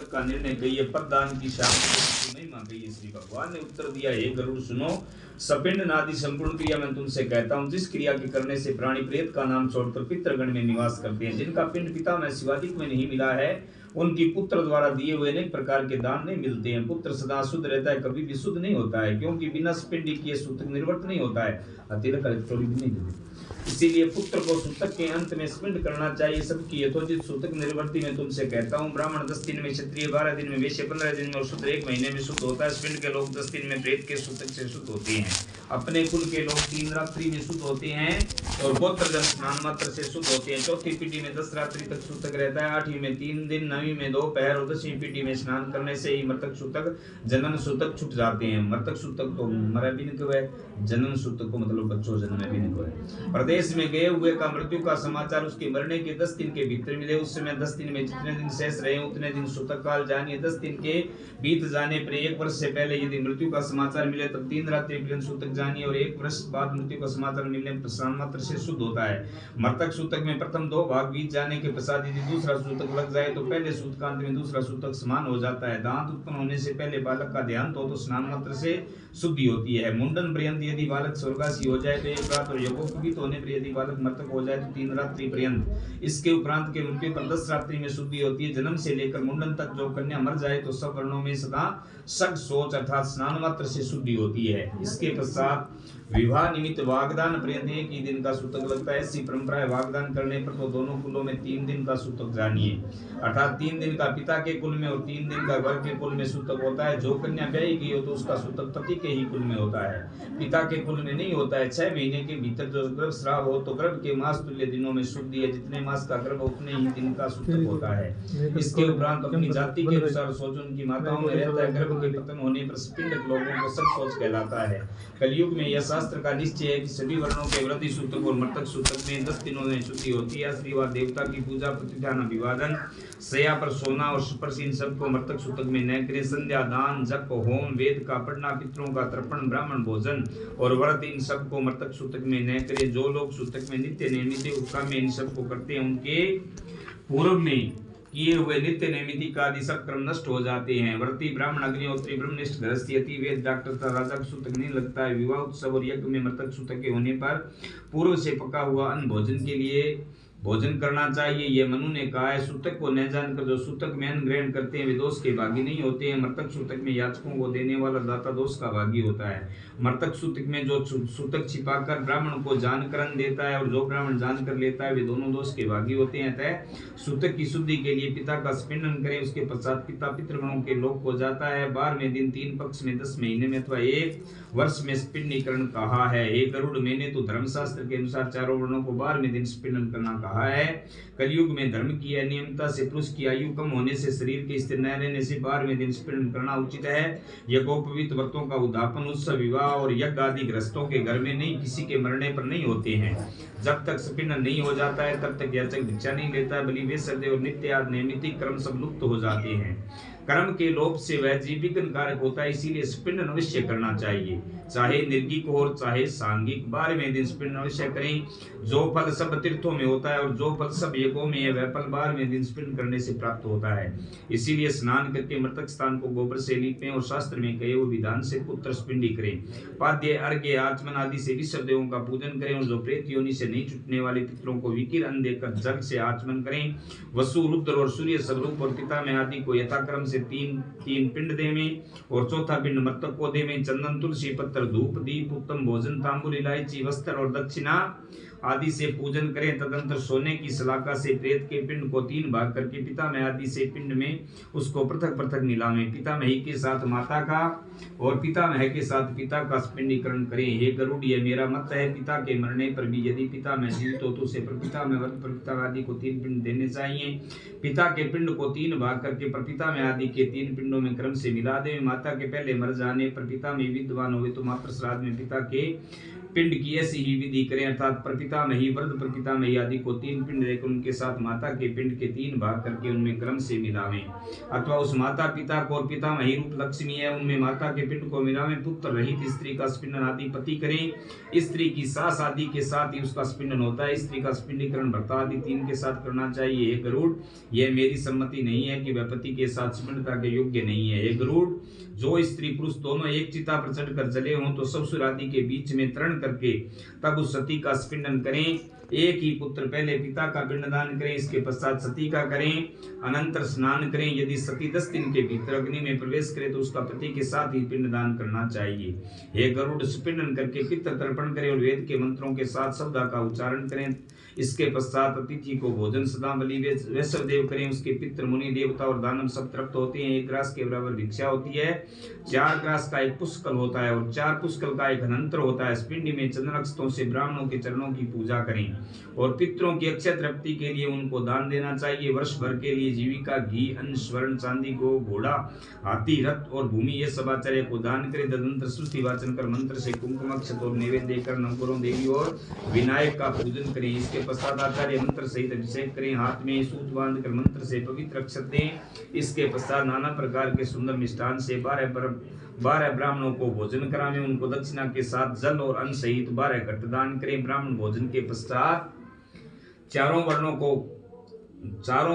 व्रत का निर्णय कहिए, पददान की शाम महिमा कहिए। श्री भगवान ने उत्तर दिया, हे गरुड़ सुनो, सपिंड नादि संपूर्ण क्रिया मैं तुमसे कहता हूँ, जिस क्रिया के करने से प्राणी प्रेत का नाम छोड़कर पितृगण में निवास करते हैं, जिनका पिंड पिता में शिवादिक में नहीं मिला है, उनकी पुत्र द्वारा दिए हुए अनेक प्रकार के दान नहीं मिलते हैं। पुत्र सदा शुद्ध रहता है, कभी भी शुद्ध नहीं होता है, क्योंकि बिना पिंडी किए सूतक निर्वर्त नहीं होता है। अतिरक भी नहीं देते, इसीलिए पुत्र को सूतक के अंत में स्पिंड करना चाहिए। सबकी यथोचित सूतक निर्वर्ती में तुमसे कहता हूँ। ब्राह्मण 10 दिन में, क्षत्रिय 12 दिन में, वैश्य 15 दिन में और शूद्र 1 महीने में शुद्ध होता है। स्पिंड के लोग 10 दिन में प्रेत के सूतक से शुद्ध होते हैं। अपने कुल के लोग 3 रात्रि में शुद्ध होते हैं और गोत्रजन स्नान मात्र से शुद्ध होते हैं। चौथी पीढ़ी में 10 रात्रि तक सूतक रहता है। 8वीं में 3 दिन, 9वीं में 2 पहर और 10वीं पीढ़ी में स्नान करने से ही मृतक सूतक जनन सूतक छूट जाते हैं। मृतक सूतक तो मरा भी नहीं है, जनन सूतक को मतलब बच्चों जन्म भी नहीं है। प्रदेश में गए हुए का मृत्यु का समाचार उसके मरने के 10 दिन के भीतर मिले। उस समय 10 दिन में जितने दिन शेष रहे उतने दिन सूतक काल जानिए। 10 दिन के बीत जाने पर 1 वर्ष से पहले यदि मृत्यु का समाचार मिले तब 3 रात्रि पर्यंत सूतक जानिए और 1 वर्ष बाद मृत्यु का समाचार मिलने पर स्नान मात्र से शुद्ध होता है। मृतक सूतक में प्रथम 2 भाग बीत जाने के पश्चात यदि दूसरा सूतक लग जाए तो पहले सूतकांत में दूसरा सूतक समान हो जाता है। दांत उत्पन्न होने से पहले बालक का देहांत हो तो स्नान मात्र से शुद्धि होती है। मुंडन पर्यंत यदि बालक स्वर्गासी हो जाए तो 1 रात और यज्ञोपवीत होने पर यदि बालक मृतक हो जाए तो 3 रात्रि पर्यंत। इसके उपरांत के मृत्यु पर 10 रात्रि में शुद्धि होती है। जन्म से लेकर मुंडन तक जो कन्या मर जाए तो सब वर्णों में सदा सग सोच अर्थात स्नान मात्र से शुद्धि होती है। इसके पश्चात विवाह निमित्त वागदान पर्यंत 1 ही दिन का सूतक लगता है। ऐसी परंपरा है। वागदान करने पर तो दोनों कुलों में 3 दिन का सूतक जानिए, अर्थात 3 दिन का पिता के कुल में और 3 दिन का वर के कुल में सूतक होता है। जो कन्या ब्याही गई हो तो उसका सूतक पति के ही कुल में होता है, पिता के कुल में नहीं होता है। 6 महीने के भीतर जो गर्भ स्राव हो तो गर्भ के मास तुल्य दिनों में शुद्धि है। जितने मास का गर्भ उतने ही दिन का सूतक होता है। इसके उपरांत अपनी जाति के अनुसार सोचन की माताओं में रहता है। गर्भ के पतन होने पर पिंडक लोगों को सब सोच कहलाता है। कलयुग में यह शास्त्र का निश्चय है कि सभी वर्णों के वृद्धि सूतक और मृतक सूतक में 10 दिनों में शुद्धि होती है। श्रीवाद देवता की पूजा, प्रतिष्ठान, अभिवादन, शया पर सोना और स्पर्श इन सबको मृतक सूतक में न करें। संध्या, दान, जप, होम, वेद का पढ़ना, पितरों का तर्पण, ब्राह्मण भोजन और व्रत इन सबको मृतक सूतक में न करें। जो लोग सूतक में नित्य नियमित उत्काम में इन सबको करते हैं उनके पूर्व में किए हुए नित्य नैमित्तिक आदि सब कर्म नष्ट हो जाते हैं। व्रती, ब्राह्मण, अग्निहोत्री, ब्रह्मनिष्ठ, गृहस्थी, यति, वेद, डॉक्टर तथा राजा का सूतक नहीं लगता है। विवाह उत्सव और यज्ञ में मृतक सूतक के होने पर पूर्व से पका हुआ अन्न भोजन के लिए भोजन करना चाहिए। यह मनु ने कहा है। सूतक को न जानकर जो सूतक में अन्न ग्रहण करते हैं वे दोष के भागी नहीं होते हैं। मृतक सूतक में याचकों को देने वाला दाता दोष का भागी होता है। मृतक सूतक में जो सूतक छिपाकर ब्राह्मण को जानकर अन्न देता है और जो ब्राह्मण जानकर लेता है वे दोनों दोष के भागी होते हैं। अतः सूतक की शुद्धि के लिए पिता का स्पिंडन करें। उसके पश्चात पिता पितृगणों के लोक को जाता है। 12वें दिन 3 पक्ष में 10 महीने में अथवा 1 वर्ष में स्पिंडीकरण कहा है। हे गरुड़, मैंने तो धर्मशास्त्र के अनुसार चारों वर्णों को 12वें दिन स्पिंडन करना कहा है। कलयुग में धर्म की अनियमितता से पुरुष की आयु कम होने से शरीर के स्थिर न रहने से 12वें दिन स्पिंडन करना उचित है। यज्ञोपवीत व्रतों का उद्यापन, उत्सव, विवाह और यज्ञ आदि गृहस्थों के घर में नहीं, किसी के मरने पर नहीं होते हैं। जब तक स्पिंडन नहीं हो जाता है तब तक याचक भिक्षा नहीं लेता, बलि वे श्रद्धे और नित्य आदि नैमित्तिक कर्म सब लुप्त हो जाते हैं। कर्म के लोप से वह जीविकन कारक होता है, इसीलिए स्पिंडन अवश्य करना चाहिए, चाहे निर्गिक हो और चाहे सांगिक। 12वें दिन स्पिंडन अवश्य करें। जो फल सब तीर्थों में होता है और जो फल सब यज्ञों में है वह फल 12वें दिन स्पिंडन करने से प्राप्त होता है। इसीलिए स्नान करके मृतक स्थान को गोबर से लीपें और शास्त्र में कहे हुए विधान से पुत्र स्पिंडी करें। पाद्य, अर्घ्य, आचमन आदि से विश्व देवों का पूजन करें और जो प्रेत योनि से नहीं छूटने वाले पितरों को विकिर अन्न देकर जल से आचमन करें। वसु, रुद्र और सूर्य स्वरूप और पिता में आदि को यथाक्रम से 3 पिंड देवें और चौथा पिंड मृतक को देवें। चंदन, तुलसी पत्र, धूप, दीप, उत्तम भोजन, तांबुल, इलायची, वस्त्र और दक्षिणा आदि से पूजन करें। तदंतर सोने की सलाका से प्रेत के पिंड को 3 भाग करके पिता में आदि से पिंड में उसको पृथक पृथक मिलावें। पितामही के साथ माता का और पितामह के साथ पिता का पिंडीकरण करें। हे गरुड़, यह मेरा मत है। पिता के मरने पर भी यदि पिता में जीवित हो तो उसे प्रपिता में प्रपिता आदि को 3 पिंड देने चाहिए। पिता के पिंड को 3 भाग करके प्रपिता में आदि के 3 पिंडों में क्रम से मिला दें। माता के पहले मर जाने पर पिता में विद्वान हुए तो मातृ श्राद्ध में पिता के पिंड की ऐसी ही विधि करें, अर्थात प्रपितामही, वृद्ध प्रपितामही आदि को 3 पिंड देकर उनके साथ माता के पिंड के 3 भाग करके उनमें क्रम से मिलावें, अथवा उस माता पिता को और पितामही रूप लक्ष्मी है उनमें माता के पिंड को मिलावें। पुत्र रहित स्त्री का स्पिंडन आदि पति करें। स्त्री की सास आदि के साथ ही उसका स्पिंडन होता है। स्त्री का स्पिंडीकरण भर्ता आदि 3 के साथ करना चाहिए। हे गरुड़, यह मेरी सम्मति नहीं है कि वह पति के साथ स्पिंडता के योग्य नहीं है। हे गरुड़, जो स्त्री पुरुष दोनों एक चिता पर चढ़कर चले हों तो ससुर आदि के बीच में तरण करके तब उस सती का स्पिंडन करें। एक ही पुत्र पहले पिता का पिंडदान करें, इसके पश्चात सती का करें। अनंतर स्नान करें। यदि सती 10 दिन के भीतर अग्नि में प्रवेश करे तो उसका पति के साथ ही पिंडदान करना चाहिए। हे गरुड़, स्पिंडन करके पितृ तर्पण करें और वेद के मंत्रों के साथ शब्द का उच्चारण करें। इसके पश्चात अतिथि को भोजन सदा बलि वैश्वदेव करें। उसके पितृ मुनि देवता और दानव सब तृप्त होते हैं। 1 ग्रास के बराबर भिक्षा होती है। 4 ग्रास का एक पुष्कल होता है और 4 पुष्कल का एक अनंतर होता है। इस पिंडी में चंद्रक्षतों से ब्राह्मणों के चरणों की पूजा करें और पितरों की अक्षय तृप्ति के लिए उनको दान देना चाहिए। वर्ष भर के लिए जीविका, घी, अन्न, स्वर्ण, चांदी को, घोड़ा, हाथी, रथ और भूमि ये सब आचार्य को दान करें। तदनंतर स्तुति वाचन कर मंत्र से कुंकुम अक्षत और नैवेद्य देकर नवग्रहों देवी और विनायक का पूजन करें। इसके पश्चात आचार्य मंत्र सहित अभिषेक करें। हाथ में सूत बांध कर मंत्र से पवित्र अक्षत दें। इसके पश्चात नाना प्रकार के सुंदर मिष्ठान से 12 ब्राह्मणों को भोजन करावें। उनको दक्षिणा के साथ जल और अन्न सहित 12 घट दान करें। ब्राह्मण भोजन के पश्चात चारों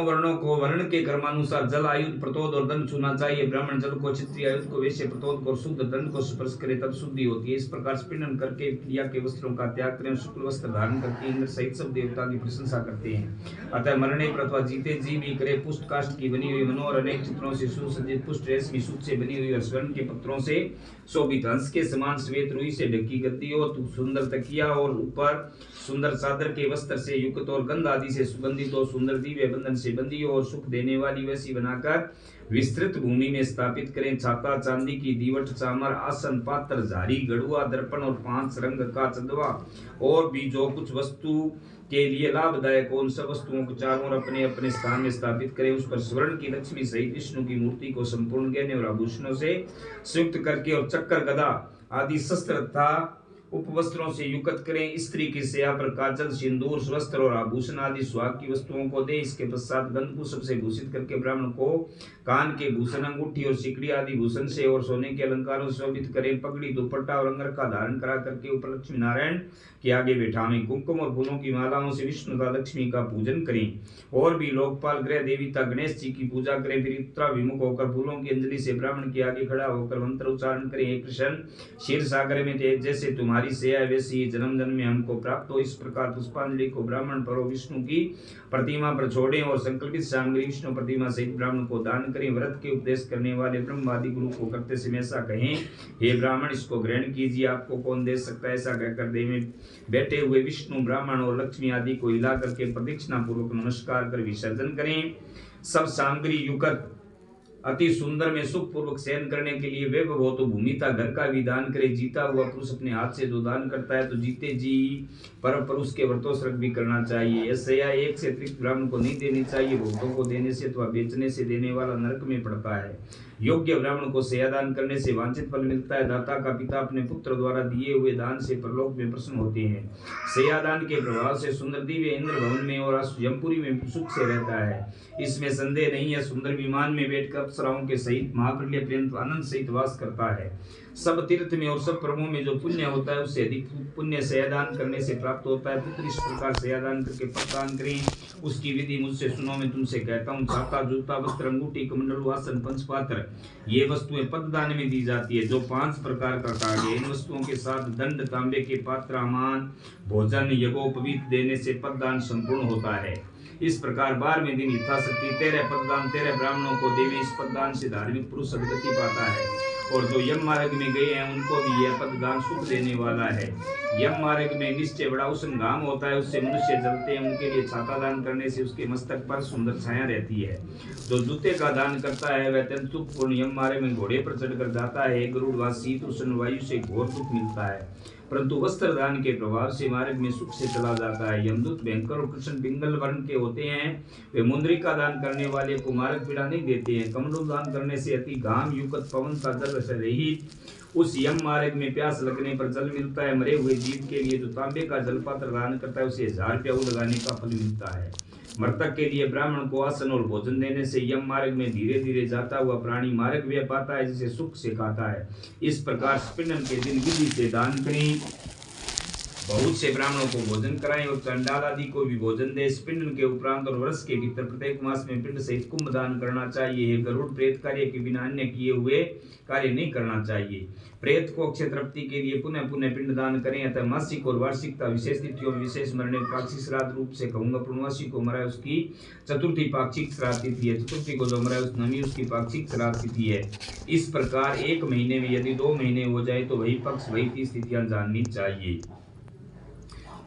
वर्णों को वर्ण के कर्मानुसार जल, आयुध, प्रतोद और दंड छूना चाहिए। ब्राह्मण जल को, क्षत्रिय आयुध को, वैश्य प्रतोद को, शुद्ध दंड को स्पर्श करे तब शुद्धि होती है। इस प्रकार स्पिंडन करके क्रिया के वस्त्रों का त्याग करें। शुक्ल वस्त्र धारण करके इंद्र सहित सब देवता की प्रशंसा करते हैं। अतः मरने पर अथवा जीते जी भी करे। पुष्ट काष्ठ की बनी हुई मनोहर अनेक चित्रों से सुसज्जित पुष्ट रेशमी सूत से बनी हुई और स्वर्ण के पत्रों से शोभित हंस के समान श्वेत रुई से ढकी गद्दी और सुंदर तकिया और ऊपर सुंदर चादर के वस्त्र से युक्त और गंध आदि से सुगंधित और सुंदर दिव्य बंधन से बंधी और सुख देने वाली वैसी बनाकर विस्तृत भूमि में स्थापित करें। छाता, चांदी की दीवट, चामर, आसन, पात्र, झारी, गड़ुआ, दर्पण और 5 रंग का चंदवा और भी जो कुछ वस्तु के लिए लाभदायक उन सब वस्तुओं को चारों ओर अपने अपने स्थान में स्थापित करें। उस पर स्वर्ण की लक्ष्मी सहित विष्णु की मूर्ति को संपूर्ण गहने और आभूषणों से संयुक्त करके और चक्कर, गदा आदि शस्त्र तथा उपवस्त्रों से युक्त करें। स्त्री की सेया पर काजल, सिंदूर, वस्त्र और आभूषण आदि सुहाग की वस्तुओं को दे। इसके पश्चात गंध पुष्प से भूषित करके ब्राह्मण को कान के भूषण, अंगूठी और सिकड़ी आदि भूषण से और सोने के अलंकारों से शोभित करें। पगड़ी, दुपट्टा और अंगरखा धारण करा करके ऊपर लक्ष्मी नारायण के आगे बैठावें। कुंकुम और फूलों की मालाओं से विष्णु तथा लक्ष्मी का पूजन करें और भी लोकपाल, ग्रह देवता गणेश जी की पूजा करें। फिर उत्तराभिमुख होकर फूलों की अंजलि से ब्राह्मण के आगे खड़ा होकर मंत्र उच्चारण करें। हे कृष्ण, क्षीर सागर में जैसे तुम्हारी सेया वैसी जन्म जन्म में हमको प्राप्त हो। इस प्रकार पुष्पांजलि को ब्राह्मण पर विष्णु की प्रतिमा पर छोड़ें और संकल्पित सामग्री विष्णु प्रतिमा सहित ब्राह्मण को दान करें। व्रत के उपदेश करने वाले ब्रह्मादि गुरु को करते समय ऐसा कहें, हे ब्राह्मण, इसको ग्रहण कीजिए, आपको कौन दे सकता है। ऐसा कहकर देह में बैठे हुए विष्णु, ब्राह्मण और लक्ष्मी आदि को हिला करके प्रदक्षिणा पूर्वक नमस्कार कर विसर्जन करें। सब सामग्री युक्त अति सुंदर में सुख पूर्वक शयन करने के लिए वैभव हो तो भूमि तथा घर का भी दान करे। जीता हुआ पुरुष अपने हाथ से जो दान करता है तो जीते जी पर पुरुष के व्रतोत्सर्ग भी करना चाहिए। ऐसे या एक से अतिरिक्त ब्राह्मण को नहीं देनी चाहिए। भक्तों को देने से अथवा बेचने से देने वाला नरक में पड़ता है। योग्य ब्राह्मण को सेयादान करने से वांछित फल मिलता है। दाता का पिता अपने पुत्र द्वारा दिए हुए दान से परलोक में प्रसन्न होते हैं। सेयादान के प्रभाव से सुंदर दिव्य इंद्र भवन में और यमपुरी में सुख से रहता है, इसमें संदेह नहीं है। सुंदर विमान में बैठकर अप्सराओं के सहित महाप्रलय पर्यंत आनंद सहित वास करता है। सब तीर्थ में और सब पर्वों में जो पुण्य होता है उससे अधिक पुण्य सेयादान करने से प्राप्त होता है। पुत्र इस प्रकार सेयादान करके प्रदान करें। उसकी विधि मुझसे सुनो, मैं तुमसे कहता हूँ। छाता, जूता, वस्त्र, अंगूठी, कमंडलू, आसन, पंचपात्र ये वस्तुएं पददान में दी जाती है जो 5 प्रकार का कार्य है। इन वस्तुओं के साथ दंड, तांबे के पात्र, अमान, भोजन, यज्ञोपवीत देने से पददान संपूर्ण होता है। इस प्रकार 12वें दिन यथाशक्ति 13 पददान 13 ब्राह्मणों को देवे। इस पददान से धार्मिक पुरुष सदगति पाता है और जो यम मार्ग में गए हैं उनको भी यह पददान सुख देने वाला है। यम मार्ग में निश्चय बड़ा उष्ण घाम होता है, उससे मनुष्य जलते हैं। उनके लिए छाता दान करने से उसके मस्तक पर सुंदर छाया रहती है। जो जूते का दान करता है वह अत्यंत सुखपूर्ण यम मार्ग में घोड़े पर चढ़कर जाता है। गरुड़ व शीत उष्ण वायु से घोर दुख मिलता है। परंतु वस्त्र दान के प्रभाव से मार्ग में सुख से चला जाता है। यमदूत भयंकर और कृष्ण पिंगल वर्ण के होते हैं, वे मुद्रिका दान करने वाले को मार्ग पीड़ा नहीं देते हैं। कमंडलू दान करने से अति घाम युक्त पवन का जल से रहित उस यम मार्ग में प्यास लगने पर जल मिलता है। मरे हुए जीव के लिए जो तांबे का जलपात्र दान करता है उसे 1000 रुपया लगाने का फल मिलता है। मृतक के लिए ब्राह्मण को आसन और भोजन देने से यम मार्ग में धीरे धीरे जाता हुआ प्राणी मार्ग में पाता है, जिसे सुख से खाता है। इस प्रकार स्पिंडन के दिन विधि से दान करें, बहुत से ब्राह्मणों को भोजन कराएं और चंडाल आदि को भी भोजन दे। पिंड के उपरांत और वर्ष के भीतर प्रत्येक मास में पिंड सहित कुंभ दान करना चाहिए। गरुड़ प्रेत कार्य के बिना अन्य किए हुए कार्य नहीं करना चाहिए। प्रेत को अक्षय तृप्ति के लिए पुनः पुनः पिंड दान करें। अतः मासिक और वार्षिकता विशेष तिथियों में विशेष मरने पाक्षिक श्राद्ध रूप से कहूंगा। पूर्णवासी को मरा उसकी चतुर्थी पाक्षिक श्राद्ध तिथि है, चतुर्थी को जो मरा उस नवी उसकी पाक्षिक श्राद्ध तिथि है। इस प्रकार एक महीने में यदि 2 महीने हो जाए तो वही पक्ष वही 30 तिथियां जाननी चाहिए।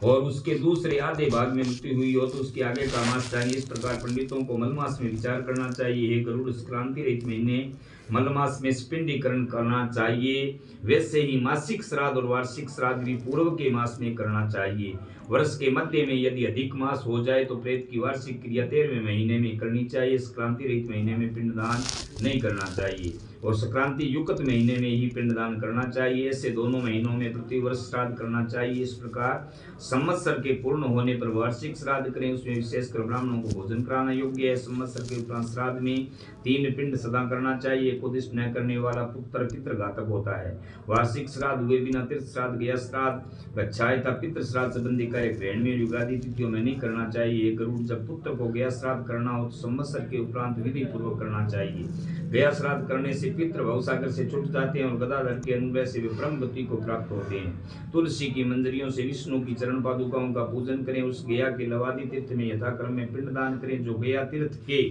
और उसके दूसरे आधे भाग में मृत्यु हुई हो तो उसके आगे का मास चाहिए। इस प्रकार पंडितों को मलमास में विचार करना चाहिए। हे गरुड़, क्रांति रहित महीने मलमास में स्पिंडीकरण करना चाहिए। वैसे ही मासिक श्राद्ध और वार्षिक श्राद्ध भी पूर्व के मास में करना चाहिए। वर्ष के मध्य में यदि अधिक मास हो जाए तो प्रेत की वार्षिक क्रिया 13वें महीने में करनी चाहिए। संक्रांति रहित महीने में पिंडदान नहीं करना चाहिए और संक्रांति युक्त महीने में ही पिंडदान करना चाहिए। ऐसे दोनों महीनों में प्रति वर्ष श्राद्ध करना चाहिए। इस प्रकार संवत्सर के पूर्ण होने पर वार्षिक श्राद्ध करें, उसमें विशेषकर ब्राह्मणों को भोजन कराना योग्य है। संवत्सर के उपरांत श्राद्ध में 3 पिंड सदा करना चाहिए। उद्दिष्ट न करने वाला पुत्र पितृघातक होता है। वार्षिक श्राद्ध हुए बिना तीर्थ श्राद्ध, गया श्राद्ध, गच्छायता पितृ श्राद्ध संबंधी कार्य ग्रहण में युगादि तिथियों में नहीं करना चाहिए। गरुड़, जब पुत्र को गया श्राद्ध करना हो तो संवत्सर के उपरांत विधि पूर्वक करना चाहिए। गया श्राद्ध करने से पितृ भवसागर से छूट जाते हैं और गदाधर के अनुग्रह से वे परम गति को प्राप्त होते हैं। तुलसी की मंजरियों से विष्णु की चरण पादुकाओं का पूजन करें। उस गया के लवादी तीर्थ में यथाक्रम में पिंडदान करें। जो गया तीर्थ के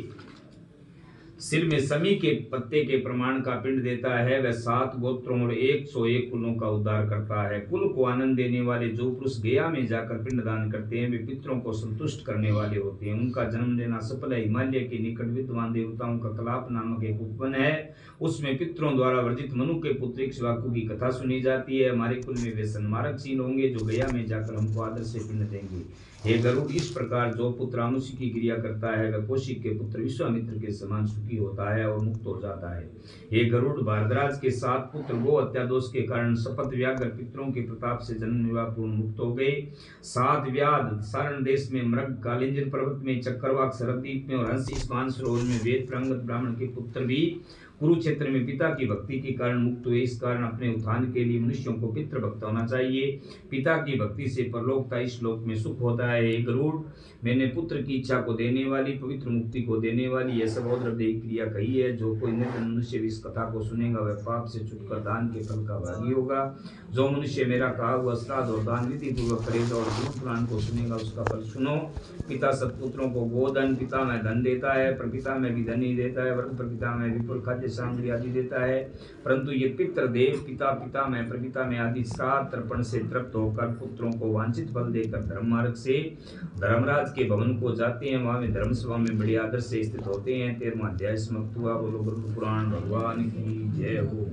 सिर में समी के पत्ते के प्रमाण का पिंड देता है वह 7 गोत्रों और 101 कुलों का उद्धार करता है। कुल को आनंद देने वाले जो पुरुष गया में जाकर पिंडदान करते हैं वे पितरों को संतुष्ट करने वाले होते हैं। उनका जन्म लेना सफल है। हिमालय के निकट विद्वान देवताओं का कलाप नामक एक उपवन है, उसमें पितरों द्वारा वर्जित मनु के पुत्र इक्ष्वाकु की कथा सुनी जाती है। हमारे कुल में वे सन्मार्गशील होंगे जो गया में जाकर हमको आदर से पिंड देंगे। हे गरुड़, इस प्रकार जो पुत्र आनुषी की क्रिया करता है वह कौशिक के पुत्र विश्वामित्र के समान सुखी होता है और मुक्त हो जाता है। हे गरुड़, भारद्वाज के 7 पुत्र गो हत्या दोष के कारण शपथ व्याघ्र पितरों के प्रताप से जन्म विवाह पूर्ण मुक्त हो गए। 7 व्याध सारण देश में, मृग कालिंजर पर्वत में, चक्रवाक सरद्वीप में और हंस इस मानसरोवर में वेद प्रांगत ब्राह्मण के पुत्र भी कुरुक्षेत्र में पिता की भक्ति के कारण मुक्त हुए। इस कारण अपने उत्थान के लिए मनुष्यों को पितृभक्त होना चाहिए। पिता की भक्ति से परलोक तथा इस लोक में सुख होता है। हे गरुड़, मैंने पुत्र की इच्छा को देने वाली, पवित्र मुक्ति को देने वाली यह सबौद्रव्य क्रिया कही है। जो कोई निर्धन मनुष्य भी इस कथा को सुनेगा वह पाप से छुटकर दान के फल का भागी होगा। जो मनुष्य मेरा कहा हुआ श्राद्ध और दान विधि पूर्वक करेगा और गुरु पुराण को सुनेगा उसका फल सुनो। पिता सत्पुत्रों को गोधन, पिता में धन देता है, पर पिता में भी धन ही देता है, वरन पर पिता में विपुल खाद्य सामग्री आदि देता है। परंतु ये पितृदेव पिता में प्रपिता में आदि श्राद्ध तर्पण से तृप्त होकर पुत्रों को वांछित फल देकर धर्म मार्ग से धर्मराज के भवन को जाते हैं। वहां में धर्मसभा में बड़े आदर से स्थित होते हैं। 13वां अध्याय समाप्त हुआ। बोलो गरुड़ पुराण भगवान की जय हो।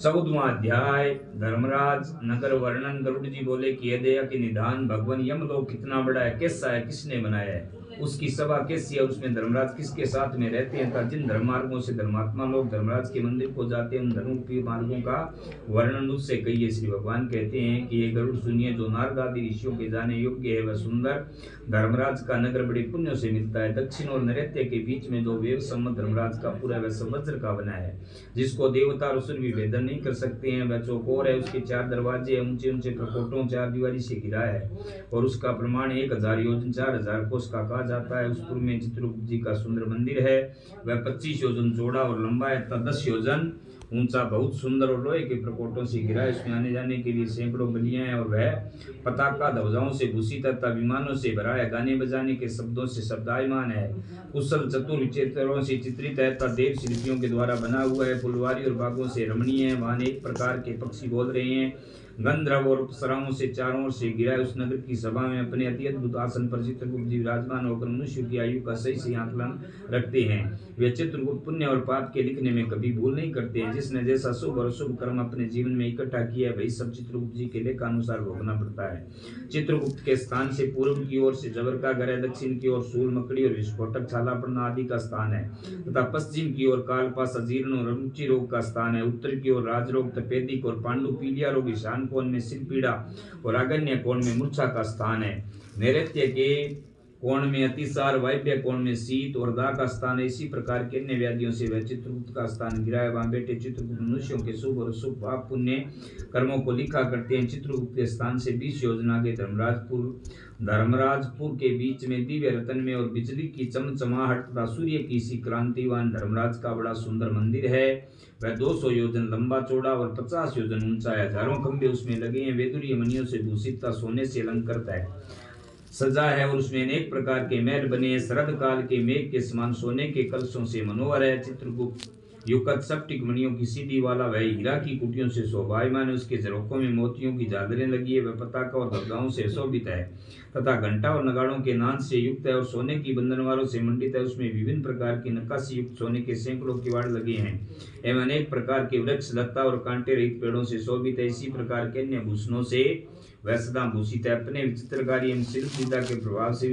14वां अध्याय धर्मराज नगर वर्णन। गरुड़ जी बोले कि ये दया के निधान भगवान यमलोक कितना बड़ा है, कैसा है, किसने बनाया है, उसकी सभा कैसी है, उसमें धर्मराज किसके साथ में रहते हैं। जिन धर्म मार्गों से धर्मात्मा लोग धर्मराज के मंदिर को जाते हैं उन धर्मरूपी मार्गों का वर्णन उससे कहिए। श्री भगवान कहते हैं कि ये गरुड़ सुनिए, जो नारद आदि ऋषियों के जाने योग्य है वह सुंदर धर्मराज का नगर बड़े पुण्यों से मिलता है। दक्षिण और नैऋत्य के बीच में जो वेव सम्मत धर्मराज का पूरा वह सब वज्र का बना है, जिसको देवता और असुर भी भेदन नहीं कर सकते हैं। वह चौकोर है, उसके 4 दरवाजे, ऊंचे ऊंचे प्रकोटों 4 दीवारी से घिरा है और उसका प्रमाण 1000 योजन 4000 कोस का जाता है। उस पुर में चित्रगुप्त जी का सुंदर मंदिर है। वह 25 योजन चौड़ा और लंबा है तथा 10 योजन ऊंचा, बहुत सुंदर और लोहे के प्रकोटों से घिरा है। इसमें आने जाने के लिए सैकड़ों गलियां हैं और वह पताका ध्वजाओं से भूषित तथा विमानों से भरा है। गाने बजाने के शब्दों से शब्दायमान है। कुशल चतुर विचित्रों से चित्रित है तथा देव शिल्पियों के द्वारा बना हुआ है। फुलवारी और बागों से रमणीय है। वहां एक प्रकार के पक्षी बोल रहे हैं। गंधर्व और अप्सराओं से चारों ओर से घिरा है। उस नगर की सभा में अपने अति अद्भुत आसन पर चित्रगुप्त जी विराजमान होकर मनुष्य की आयु का सही आकलन रखते हैं। वे चित्रगुप्त पुण्य और पाप के लिखने में कभी भूल नहीं करते हैं। जिस जिसने जैसा शुभ और शुभ कर्म अपने जीवन में इकट्ठा किया है, वही सब चित्रगुप्त जी के लेख अनुसार भोगना पड़ता है। चित्रगुप्त के स्थान से पूर्व की ओर से जबर का घर है, दक्षिण की ओर सूल, मकड़ी और विस्फोटक छाला पड़ना आदि का स्थान है तथा पश्चिम की ओर कालपास, अजीर्ण और रुचि रोग का स्थान है। उत्तर की ओर राजरोग, तपेदिक और पांडु पीलिया रोग, ईशान कोण में सिर पीड़ा और आग्नेय कोण में मूर्छा का स्थान है। नैऋत्य के कोण में अतिसार, वायव्य कोण में शीत और दाह का स्थान है। इसी प्रकार के अन्य व्याधियों से वह चित्रगुप्त का स्थान गिरा है। वहां बैठे चित्रगुप्त मनुष्यों के शुभ और शुभ पाप पुण्य कर्मों को लिखा करते हैं। चित्रगुप्त के स्थान से 20 योजना के धर्मराजपुर के बीच में दिव्य रतन में और बिजली की चमचमाहट तथा सूर्य की सी क्रांतिवान धर्मराज का बड़ा सुंदर मंदिर है। वह 200 योजन लंबा चौड़ा और 50 योजन ऊंचा है। हजारों खंभे उसमें लगे हैं। वैदुर्य मणियों से भूषित था, सोने से अलंकृत है, सजा है और उसमें अनेक प्रकार के महल बने हैं। शरद काल के मेघ के समान सोने के कलशों से मनोहर है। चित्रगुप्त युगत सप्टिक मणियों की सीधी वाला, वह हीरा की कुटियों से शोभायमान है। उसके झरोखों में मोतियों की झालरें लगी है। वह पताका और ध्वजाओं से शोभित है तथा घंटा और नगाड़ों के नाद से युक्त है और सोने की बंधनवारों से मंडित है। उसमें विभिन्न प्रकार की नक्काशी युक्त सोने के सैकड़ों किवाड़ लगे हैं एवं अनेक प्रकार के वृक्ष, लता और कांटे रहित पेड़ों से शोभित है। इसी प्रकार के अन्य भूषणों से वह सदा भूषित है। अपने चित्रकारी एवं शिल्प विद्या के प्रभाव से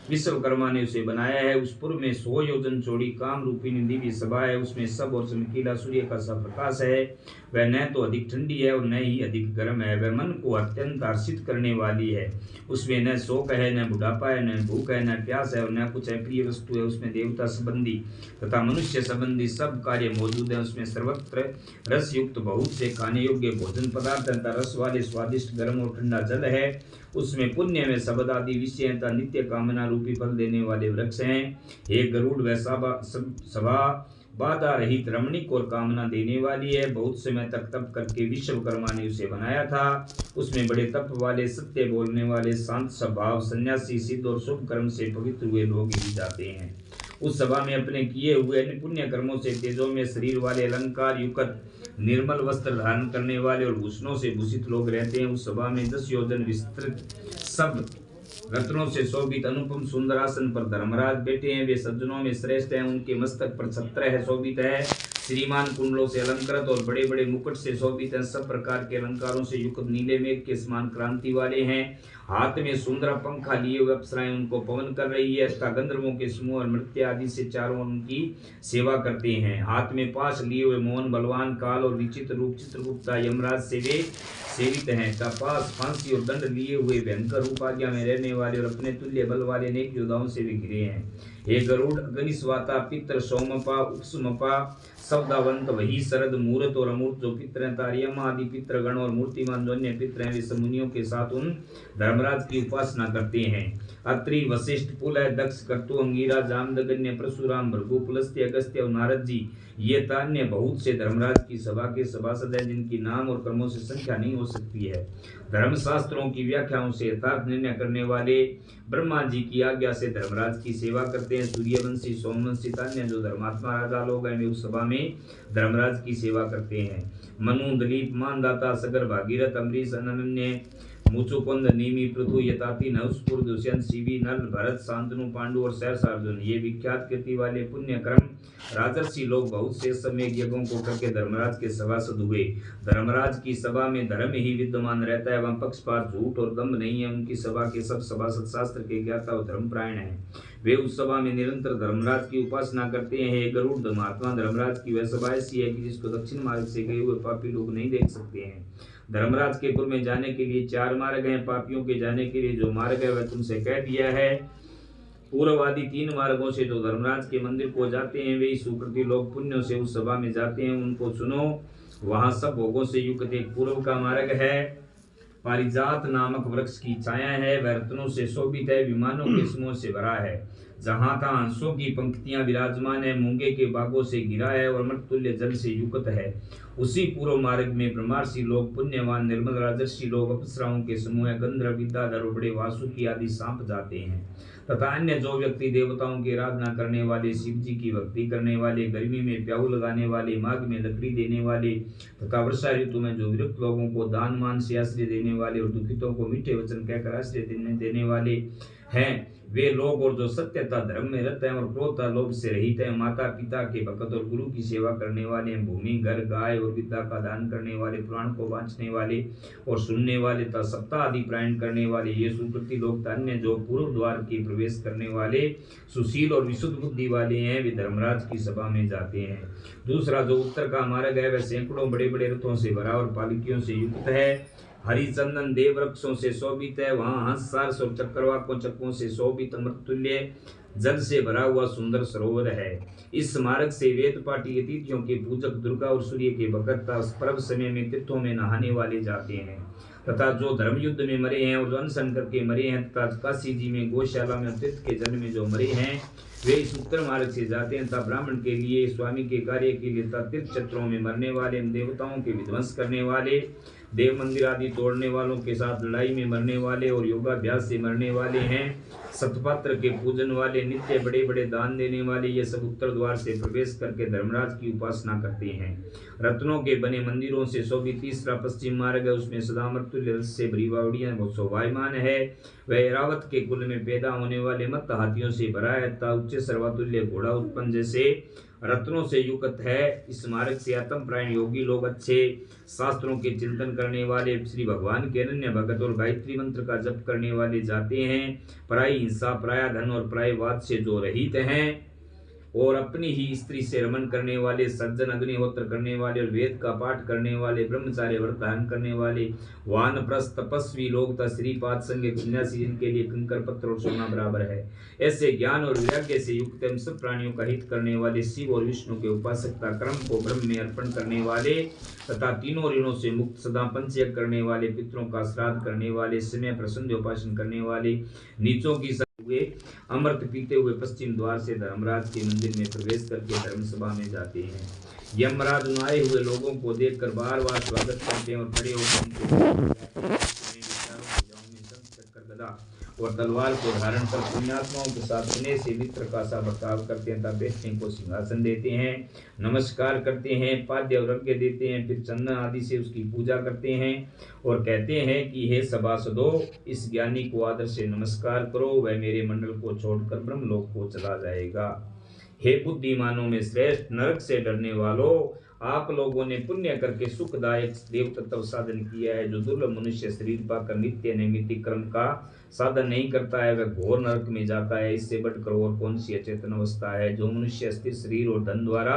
विश्वकर्मा ने उसे बनाया है। उस पूर्व में 100 योजन चौड़ी काम रूपिणी दिव्य सभा है। उसमें सब और चमकीला सूर्य का सा प्रकाश है। वह न तो अधिक ठंडी है और न ही अधिक गर्म है। वह मन को अत्यंत हर्षित करने वाली है। उसमें न शोक है, न बुढ़ापा है, न भूख है, न प्यास है और न कुछ अप्रिय वस्तु है। उसमें देवता संबंधी तथा मनुष्य संबंधी सब कार्य मौजूद है। उसमें सर्वत्र रस युक्त बहुत से खाने योग्य भोजन पदार्थ तथा रस वाले स्वादिष्ट गर्म और ठंडा जल है। उसमें पुण्य में शब्द आदि विषय तथा नित्य कामना रूपी फल देने वाले वृक्ष हैं। एक गरुड़ वह सभा बाधा रहित, रमणीक और कामना देने वाली है। बहुत समय तक तप करके विश्वकर्मा ने उसे बनाया था। उसमें बड़े तप वाले, सत्य बोलने वाले, शांत स्वभाव, सन्यासी, सिद्ध और शुभ कर्म से पवित्र हुए लोग ही जाते हैं। उस सभा में अपने किए हुए अन्य पुण्य कर्मों से तेजों में शरीर वाले, अलंकार युक्त, निर्मल वस्त्र धारण करने वाले और भूषणों से भूषित लोग रहते हैं। उस सभा में 10 योजन विस्तृत सब रत्नों से शोभित अनुपम सुंदर आसन पर धर्मराज बैठे हैं। वे सज्जनों में श्रेष्ठ हैं। उनके मस्तक पर छत्र है शोभित है। श्रीमान कुंडलों से अलंकृत और बड़े बड़े मुकुट से शोभित हैं। सब प्रकार के अलंकारों से युक्त नीले मेघ के समान क्रांति वाले हैं। हाथ में सुंदर पंखा लिए हुए अप्सराएं उनको पवन कर रही है तथा गंधर्वों के समूह और मृत्य आदि से चारों उनकी सेवा करते हैं। हाथ में पाश लिए हुए मोहन, बलवान, काल और विचित्र रूप चित्रगुप्त यमराज से वे सेवित हैं। तपास, फांसी और दंड लिए हुए भयंकर रूप आज्ञा में रहने वाले और अपने तुल्य बल वाले अनेक योद्धाओं से भी घिरे हैं। हे गरुड़, अग्निस्वाता, पित्र, सौमपा, उपसुमपा, शब्दावंत, वही शरद, मूर्त और अमूर्त जो पित्र हैं, तारियम आदि पितृगण और मूर्तिमान जो अन्य पित्र हैं, वे समुनियों के साथ उन धर्मराज की उपासना करते हैं। अत्रि, वशिष्ठ, पुलह, दक्ष, कर्तु, अंगिरा, जामदग्नि, परशुराम, भृगु, पुलस्त्य, अगस्त्य और नारद जी, ये तान्य बहुत से धर्मराज की सभा के सभासद हैं, जिनकी नाम और कर्मों से संख्या नहीं हो सकती है। धर्मशास्त्रों की व्याख्याओं से यथार्थ निर्णय करने वाले ब्रह्मा जी की आज्ञा से धर्मराज की सेवा करते हैं। सूर्यवंशी, सोमवंशी, तान्य जो धर्मात्मा राजा लोग हैं, वे उस सभा में धर्मराज की सेवा करते हैं। मनु, दलीप, मानदाता, सगर, भागीरथ, अम्बरीश, अनन्य, मुचुकुंद, नीमि, पृथु, यताति, नहुषपुर, दुष्यंत, शिवी, नल, भरत, शांतनु, पांडु और सहस्रार्जुन, ये विख्यात कीर्ति वाले पुण्य कर्म राजर्षि लोग बहुत से समय यज्ञों को करके धर्मराज के सभासद हुए। धर्मराज की सभा में धर्म ही विद्यमान रहता है, वहाँ पक्षपात, झूठ और दम्भ नहीं है। उनकी सभा के सब सभासद शास्त्र के ज्ञाता और धर्मपरायण हैं। वे उस सभा में निरंतर धर्मराज की उपासना करते हैं। हे गरुड़, महात्मा धर्मराज की वह सभा ऐसी है कि जिसको दक्षिण मार्ग से गए हुए पापी लोग नहीं देख सकते हैं। धर्मराज के पुर में जाने के लिए 4 मार्ग हैं। पापियों के जाने के लिए जो मार्ग है वह तुमसे कह दिया है। पूर्ववादी 3 मार्गों से जो धर्मराज के मंदिर को जाते हैं, वे सुकृति लोग पुण्यों से उस सभा में जाते हैं। उनको सुनो, वहां सब भोगों से युक्त एक पूर्व का मार्ग है। पारिजात नामक वृक्ष की छाया है। वह रत्नों से शोभित है, विमानों के समूह से भरा है। जहां तहां हंसों की पंक्तियां विराजमान है। मूंगे के बागों से घिरा है और अमृततुल्य जल से युक्त है। उसी पूर्व मार्ग में ब्रह्मर्षि लोग, पुण्यवान निर्मल राजर्षि लोग, अप्सराओं के समूह, गंधर्व, विद्याधर और बड़े वासुकी आदि सांप जाते हैं तथा अन्य जो व्यक्ति देवताओं की आराधना करने वाले, शिव जी की भक्ति करने वाले, गर्मी में प्याऊ लगाने वाले, माघ में लकड़ी देने वाले तथा वर्षा ऋतु में जो विरक्त लोगों को दान मान से आश्रय देने वाले और दुखितों को मीठे वचन कहकर आश्रय देने वाले हैं वे लोग और जो सत्यता धर्म में रहते हैं और क्रोधता लोभ से रहित हैं, माता पिता के भक्त और गुरु की सेवा करने वाले हैं, भूमि घर गाय और विद्या का दान करने वाले, पुराण को वांचने वाले और सुनने वाले तथा सप्ताह आदि प्रायण करने वाले, ये सुकृति लोग अन्य जो पूर्व द्वार के प्रवेश करने वाले सुशील और विशुद्ध बुद्धि वाले हैं, वे धर्मराज की सभा में जाते हैं। दूसरा जो उत्तर का मार्ग है वह सैकड़ों बड़े बड़े रथों से भरा और पालकियों से युक्त है, हरिचंदन देव वृक्षों से शोभित है, वहां हंस सारस और चक्रवाकों चक्कों से शोभित अमृतुल्य जल से भरा हुआ सुंदर सरोवर है। इस मार्ग से वेद पाठी अतिथियों के पूजक, दुर्गा और सूर्य के भक्त पर्व समय में तीर्थों में नहाने वाले जाते हैं, तथा जो धर्म युद्ध में मरे हैं और जो अनशन करके मरे हैं, तथा काशी जी में गौशाला में तीर्थ के जल में जो मरे हैं, वे इस उत्तर मार्ग से जाते हैं। तथा ब्राह्मण के लिए, स्वामी के कार्य के लिए तथा तीर्थ क्षेत्रों में मरने वाले, देवताओं के विध्वंस करने वाले, देव मंदिर आदि तोड़ने वालों के साथ लड़ाई में मरने वाले और योगाभ्यास से मरने वाले हैं, सतपात्र के पूजन वाले, नित्य बड़े बड़े दान देने वाले, ये सब उत्तर द्वार से प्रवेश करके धर्मराज की उपासना करते हैं। रत्नों के बने मंदिरों से शोभित तीसरा पश्चिम मार्ग है, उसमें सदा मृत्युल्य से भरी बावड़ियां बहुत शोभायमान है। वह ऐरावत के कुल में पैदा होने वाले मत हाथियों से भरा है तथा उच्च सर्वातुल्य घोड़ा उत्पन्न जैसे रत्नों से युक्त है। इस मार्ग से आत्म प्रायण योगी लोग, अच्छे शास्त्रों के चिंतन करने वाले, श्री भगवान के अनन्य भगत और गायत्री मंत्र का जप करने वाले जाते हैं। पराई हिंसा, पराया धन और परायवाद से जो रहित हैं और अपनी ही स्त्री से रमन करने वाले, सज्जन, अग्निहोत्र करने वाले और वेद का पाठ करने वाले, ब्रह्मचार्य व्रत धारण करने वाले, वानप्रस्थ तपस्वी लोग तथा श्रीपाद संग सन्यासी, जिनके लिए कंकर पत्थर और सोना बराबर है, ऐसे ज्ञान और वैराग्य से युक्त एवं सब प्राणियों का हित करने वाले, शिव और विष्णु के उपासकता कर्म को ब्रह्म में अर्पण करने वाले तथा तीनों ऋणों से मुक्त, सदा पंचयज्ञ करने वाले, पितरों का श्राद्ध करने वाले, समय प्रसन्न उपासन करने वाले, नीचों की हुए अमृत पीते हुए पश्चिम द्वार से धर्मराज के मंदिर में प्रवेश करके धर्मसभा में जाते हैं। यमराज उन आए हुए लोगों को देखकर बार बार स्वागत करते हैं और खड़े होकर गदा और तलवार को धारण कर पुण्यात्माओं के साथ स्नेह से मित्र का सा बर्ताव करते हैं, तब बैठने को सिंहासन देते हैं, नमस्कार करते हैं, पाद्य और अर्घ्य देते हैं, फिर चंदन आदि से उसकी पूजा करते हैं और कहते हैं कि हे सभासदों, इस ज्ञानी को आदर से नमस्कार करो, वह मेरे मंडल को छोड़कर ब्रह्मलोक को चला जाएगा। हे बुद्धिमानों में श्रेष्ठ, नरक से डरने वालों, आप लोगों ने पुण्य करके सुखदायक देव तत्व साधन किया है। जो दुर्लभ मनुष्य शरीर पाकर नित्य नैमित्तिक कर्म का साधन नहीं करता है, वह घोर नरक में जाता है। इससे बढ़कर और कौन सी अचेतन अवस्था है। जो मनुष्य स्थिर शरीर और धन द्वारा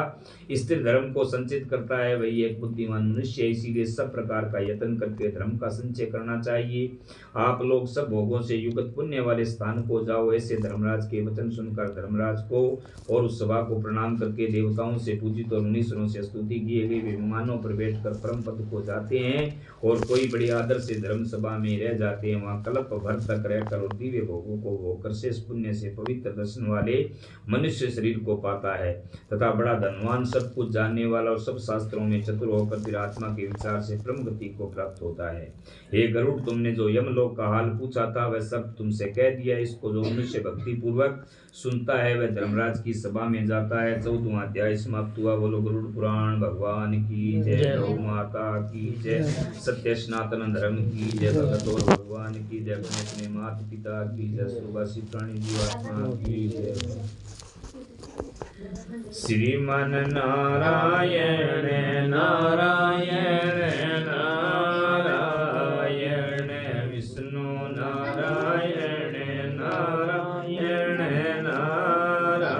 स्थिर धर्म को संचित करता है, वही एक बुद्धिमान मनुष्य है। इसीलिए सब प्रकार का यत्न करके धर्म का संचय करना चाहिए। आप लोग सब भोगों से युक्त पुण्य वाले स्थान को जाओ। ऐसे धर्मराज के वचन सुनकर धर्मराज को और उस सभा को प्रणाम करके देवताओं से पूजित और मुनीश्वरों से स्तुति किए गए विमानों पर बैठकर परम पद को जाते हैं और कोई बड़े आदर से धर्म सभा में रह जाते हैं। वहां कल्प भर तक रहकर और दिव्य भोगों को भोगकर शेष पुण्य से पवित्र दर्शन वाले मनुष्य शरीर को पाता है तथा बड़ा धनवान, सब कुछ जानने वाला और सब शास्त्रों में चतुर होकर फिर आत्मा के विचार से परम गति को प्राप्त होता है। हे गरुड़, तुमने जो यमलोक का हाल पूछा था वह सब तुमसे कह दिया। इसको जो मनुष्य भक्ति पूर्वक सुनता है वह धर्मराज की सभा में जाता है। 14वां अध्याय समाप्त हुआ। बोलो गरुड़ पुराण भगवान की जय, गौ माता की जय, सत्य सनातन धर्म की जय, भगत और भगवान की जय, अपने माता पिता की जय, सुवासी प्राणी जीवात्मा की जय। श्रीमन नारायण नारायण नारायण, विष्णु नारायण नारायण नारायण,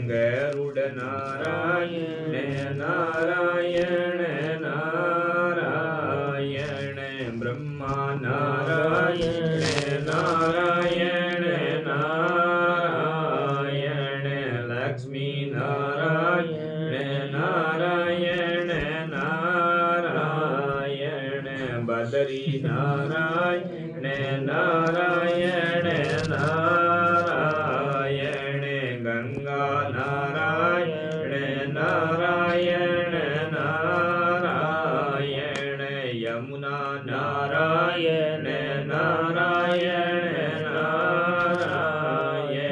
गरुड़ नारायण नारायण नारायण, ब्रह्मा नारायण नारायण नारायण, लक्ष्मी नारायण नारायण नारायण, बदरी नारायण नारायण नारायण, गंगा नारायण नारायण नारायण, यमुना नारायण नारायण नारायण,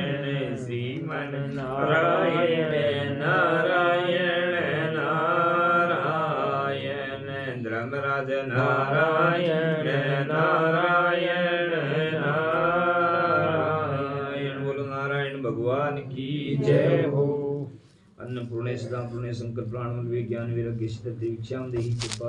श्रीमन नारायण नारायण नारायण, धर्मराज नारायण नारायण नारायण। भगवान की जय हो। अन्नपूर्णे सदा पूर्णे शंकर प्राण विज्ञान विरज्ञ सिद्धि विक्षाम देहि कृपा